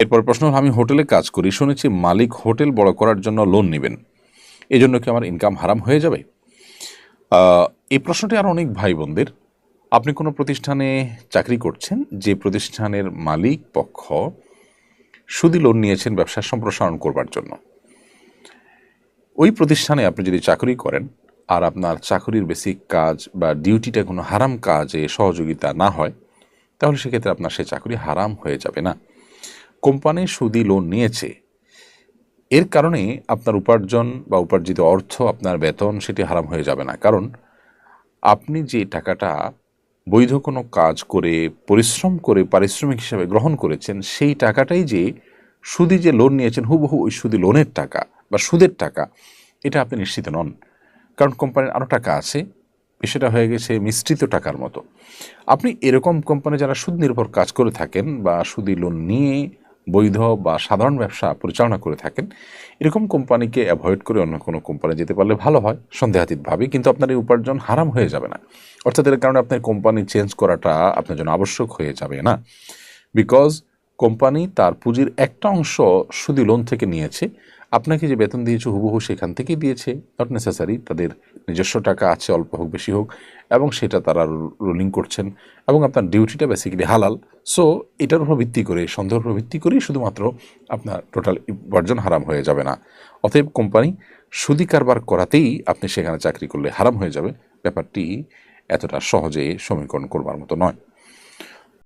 এরপর প্রশ্ন হলো, আমি হোটেলে কাজ করি, শুনেছি মালিক হোটেল বড় করার জন্য লোন নেবেন, এই জন্য কি আমার ইনকাম হারাম হয়ে যাবে? এই প্রশ্নটি আর অনেক ভাই বোনদের। আপনি কোনো প্রতিষ্ঠানে চাকরি করছেন, যে প্রতিষ্ঠানের মালিক পক্ষ সুদি লোন নিয়েছেন ব্যবসা সম্প্রসারণ করবার জন্য। ওই প্রতিষ্ঠানে আপনি যদি চাকরি করেন আর আপনার চাকরির বেসিক কাজ বা ডিউটিটা কোনো হারাম কাজে সহযোগিতা না হয়, তাহলে সেক্ষেত্রে আপনার সে চাকরি হারাম হয়ে যাবে না। কোম্পানি সুদি লোন নিয়েছে, এর কারণে আপনার উপার্জন বা উপার্জিত অর্থ, আপনার বেতন, সেটি হারাম হয়ে যাবে না। কারণ আপনি যে টাকাটা বৈধ কোনো কাজ করে পরিশ্রম করে পারিশ্রমিক হিসাবে গ্রহণ করেছেন, সেই টাকাটাই যে সুদি যে লোন নিয়েছেন হুবহু ওই সুদি লোনের টাকা বা সুদের টাকা, এটা আপনি নিশ্চিত নন। কারণ কোম্পানির আরও টাকা আছে, সেটা হয়ে গেছে মিশ্রিত টাকার মতো। আপনি এরকম কোম্পানি যারা সুদ নির্ভর কাজ করে থাকেন বা সুদি লোন নিয়ে বৈধ বা সাধারণ ব্যবসা পরিচালনা করে থাকেন, এরকম কোম্পানিকে অ্যাভয়েড করে অন্য কোনো কোম্পানি যেতে পারলে ভালো হয় সন্দেহাতীতভাবে, কিন্তু আপনার এই উপার্জন হারাম হয়ে যাবে না। অর্থাৎ এর কারণে আপনার কোম্পানি চেঞ্জ করাটা আপনার জন্য আবশ্যক হয়ে যাবে না। বিকজ কোম্পানি তার পুঁজির একটা অংশ সুদি লোন থেকে নিয়েছে, আপনাকে যে বেতন দিয়েছে হুবহু সেখান থেকেই দিয়েছে, নট নেসেসারি তাদের নিজস্ব টাকা আছে, অল্প হোক বেশি হোক, এবং সেটা তারা রোলিং করছেন, এবং আপনার ডিউটিটা বেসিক্যালি হালাল। সো এটার উপর ভিত্তি করে, সন্দেহের উপর ভিত্তি করেই শুধুমাত্র আপনার টোটাল উপার্জন হারাম হয়ে যাবে না। অতএব কোম্পানি সুদি কারবার করাতেই আপনি সেখানে চাকরি করলে হারাম হয়ে যাবে, ব্যাপারটি এতটা সহজে সমীকরণ করবার মতো নয়।